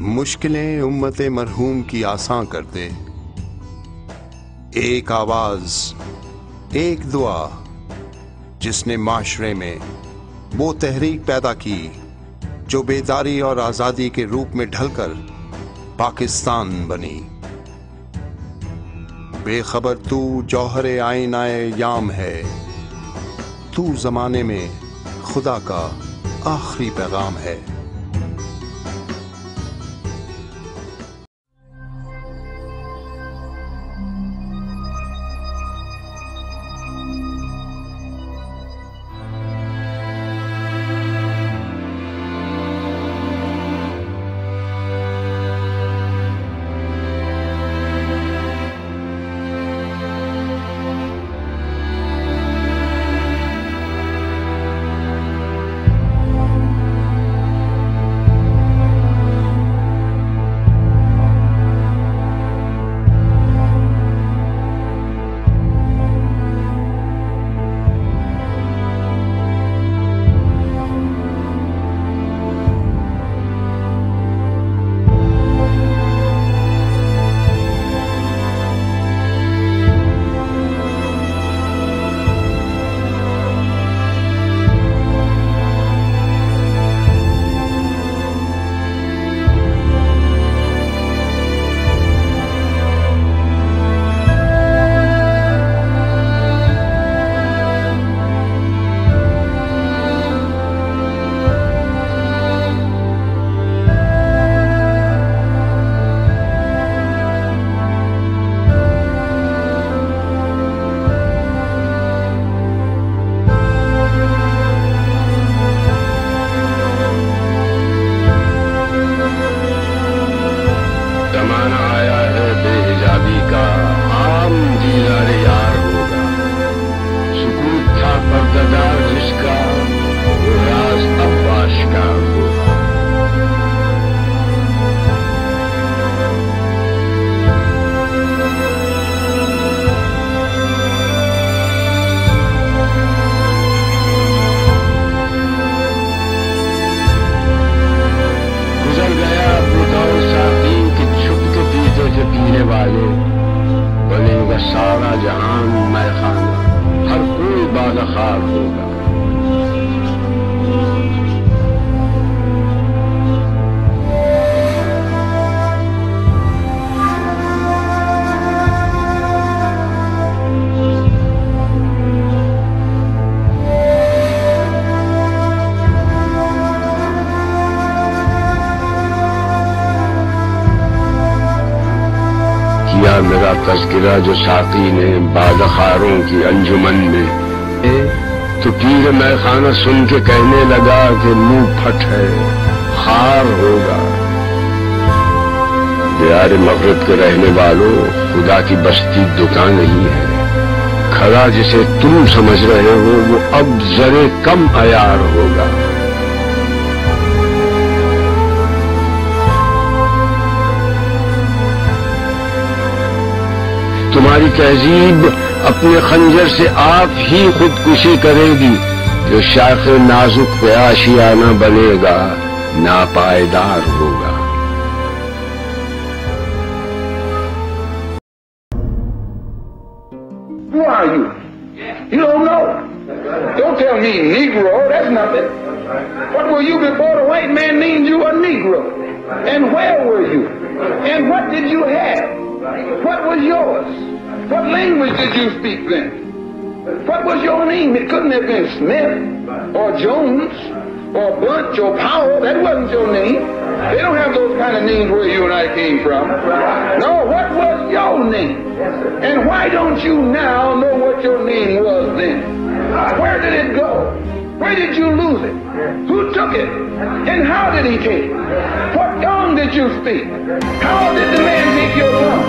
मुश्किलें उम्मते मरहूम की आसान कर दे। एक आवाज, एक दुआ, जिसने माशरे में वो तहरीक पैदा की जो बेदारी और आजादी के रूप में ढलकर पाकिस्तान बनी। बेखबर तू जौहरे आईनाए याम है, तू जमाने में खुदा का आखिरी पैगाम है। मेरा तज़किरा जो साकी ने बादखारों की अंजुमन में, तो पीर मैखाना सुन के कहने लगा कि मुंह फट है, खार होगा। बिहार मगरिब के रहने वालों, खुदा की बस्ती दुकान नहीं है। खरा जिसे तुम समझ रहे हो वो अब जरे कम अयार होगा। तुम्हारी तहजीब अपने खंजर से आप ही खुदकुशी करेगी। जो शाख नाजुक पे आशियाना बनेगा, नापायदार होगा। Who are you? You don't know. Don't tell me Negro, that's nothing. What were you before the white man named you a Negro? And where were you? And what did you have? What was yours? What language did you speak then? What was your name? It couldn't have been Smith or Jones or Bunch or Powell. That wasn't your name. They don't have those kind of names where you and I came from. No, what was your name? And why don't you now know what your name was then? Where did it go? Where did you lose it? Who took it? And how did he take it? What tongue did you speak? How did the man take your tongue?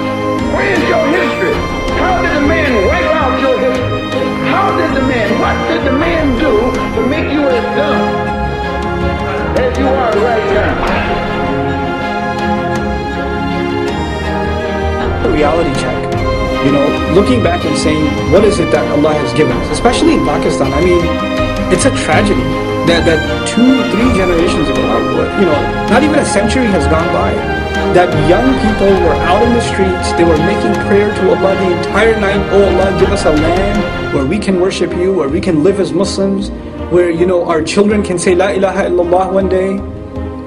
Where is your history? How did the man wipe out your history? How did the man, what did the man do to make you as dumb as you are right now? A reality check. You know, looking back and saying, what is it that Allah has given us? Especially in Pakistan. I mean, it's a tragedy. that 2-3 generations ago, you know, not even a century has gone by, that young people were out in the streets, they were making prayer to Allah the entire night. Oh Allah, give us a land where we can worship you, where we can live as Muslims, where, you know, our children can say La ilaha illallah one day,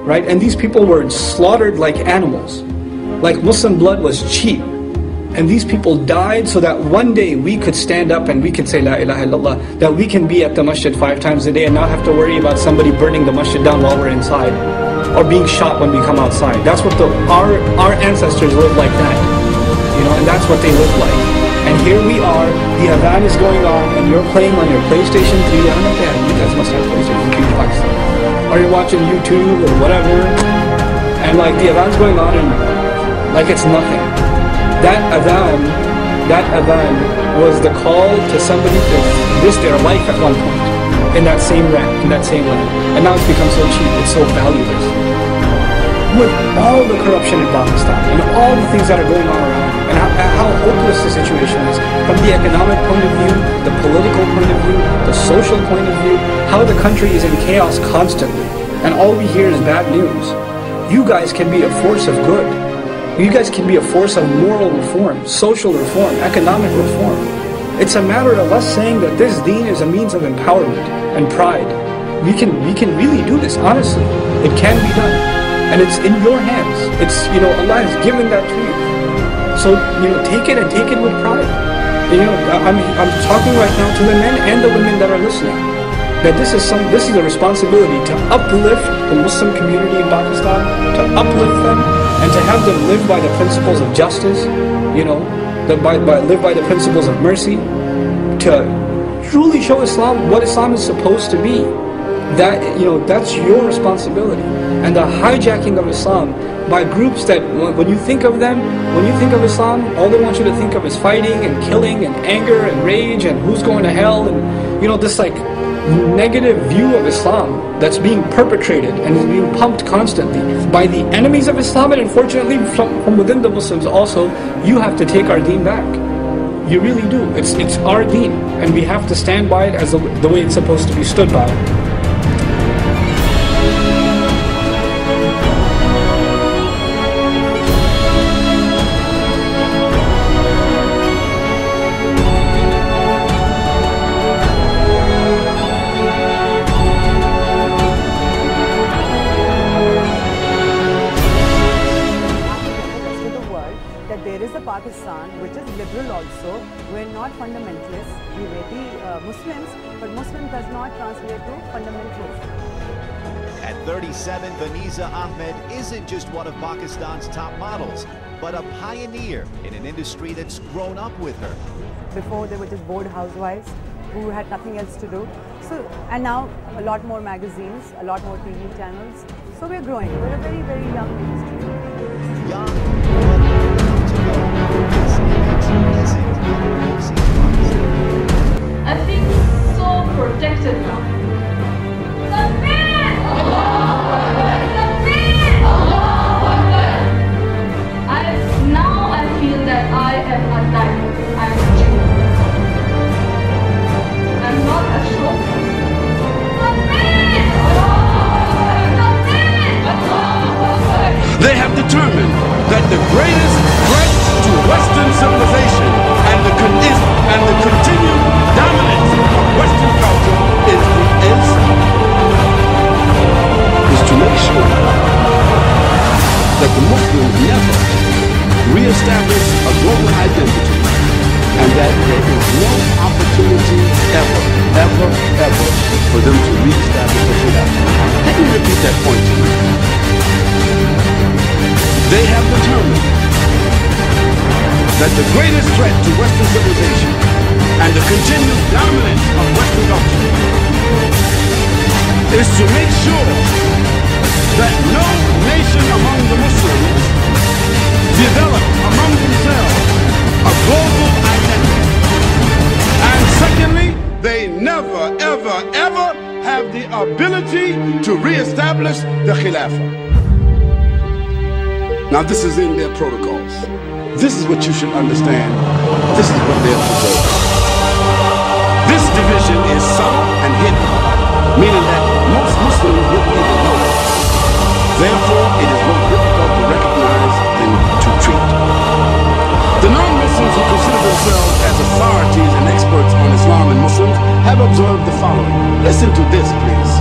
right? And these people were slaughtered like animals, like Muslim blood was cheap. And these people died so that one day we could stand up and we could say La ilaha illallah, that we can be at the masjid 5 times a day and not have to worry about somebody burning the masjid down while we're inside, or being shot when we come outside. That's what our ancestors lived like that, you know, and that's what they lived like. And here we are, the adhan is going on, and you're playing on your PlayStation 3. I don't know if you guys must have PlayStation 3 boxes. Or you're watching YouTube or whatever, and like the adhan's going on and like it's nothing. That adhan was the call to somebody to risk their life at one point in that same land. And now it's become so cheap, it's so valueless. With all the corruption in Pakistan and all the things that are going on around, and how hopeless the situation is from the economic point of view, the political point of view, the social point of view, how the country is in chaos constantly, and all we hear is bad news. You guys can be a force of good. You guys can be a force of moral reform, social reform, economic reform. It's a matter of us saying that this deen is a means of empowerment and pride. We can really do this, honestly. It can be done. And it's in your hands. It's, you know, Allah has given that to you. So, you know, take it and take it with pride. You know, I'm talking right now to the men and the women that are listening, that this is a responsibility to uplift the Muslim community in Pakistan, to uplift them, and to have them live by the principles of justice, you know, live by the principles of mercy, to truly show Islam what Islam is supposed to be. That, you know, that's your responsibility. And the hijacking of Islam by groups that, when you think of them, when you think of Islam, all they want you to think of is fighting and killing and anger and rage and who's going to hell, and, you know, this like negative view of Islam that's being perpetrated and is being pumped constantly by the enemies of Islam, and unfortunately from within the Muslims also. You have to take our deen back. You really do. It's our deen, and we have to stand by it as the way it's supposed to be stood by. Pakistan, which is liberal also. We're not fundamentalists. We may be Muslims, but Muslim does not translate to fundamentalism. At 37, Vaniza Ahmed isn't just one of Pakistan's top models, but a pioneer in an industry that's grown up with her. Before, they were just bored housewives who had nothing else to do. So, and now a lot more magazines, a lot more TV channels. So we're growing. We're a very, very young industry. Young. I feel so protected now. Now I feel that I am a diamond. I'm a jewel. I'm not a show. They have determined that the greatest threat to Western civilization and the continued dominance of Western culture is to make sure that the Muslims never reestablish a global identity, and that there is no opportunity ever for them to reestablish a Khilafah. Let me repeat that point to you. They have determined that the greatest threat to Western civilization and the continued dominance of Western culture is to make sure that no nation among the Muslims develop among themselves a global identity. And secondly, they never, ever have the ability to reestablish the Khilafah. Now this is in their protocols. This is what you should understand. This is what they're preserving. This division is subtle and hidden, meaning that Muslims would even know. Therefore, it is more difficult to recognize than to treat. The non-Muslims who consider themselves as authorities and experts on Islam and Muslims have observed the following. Listen to this, please.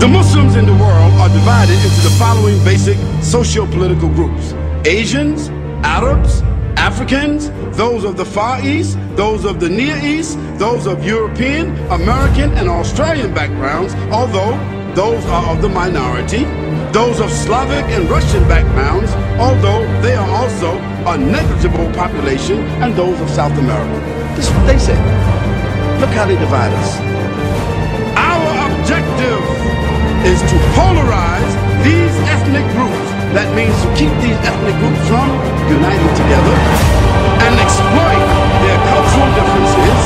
The Muslims in the world are divided into the following basic socio-political groups: Asians, Arabs, Africans, those of the Far East, those of the Near East, those of European, American, and Australian backgrounds, although those are of the minority, those of Slavic and Russian backgrounds, although they are also a negligible population, and those of South America. This is what they said. Look how they divide us. Our objective is to polarize these ethnic groups. That means to keep these ethnic groups from uniting together and exploit their cultural differences.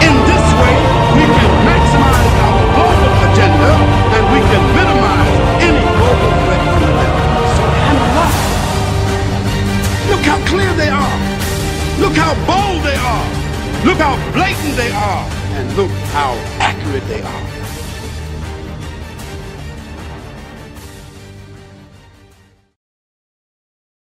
In this way, we can maximize our global agenda and we can minimize any global threat from the left. So analyze. Look how clear they are. Look how bold they are. Look how blatant they are. And look how accurate they are.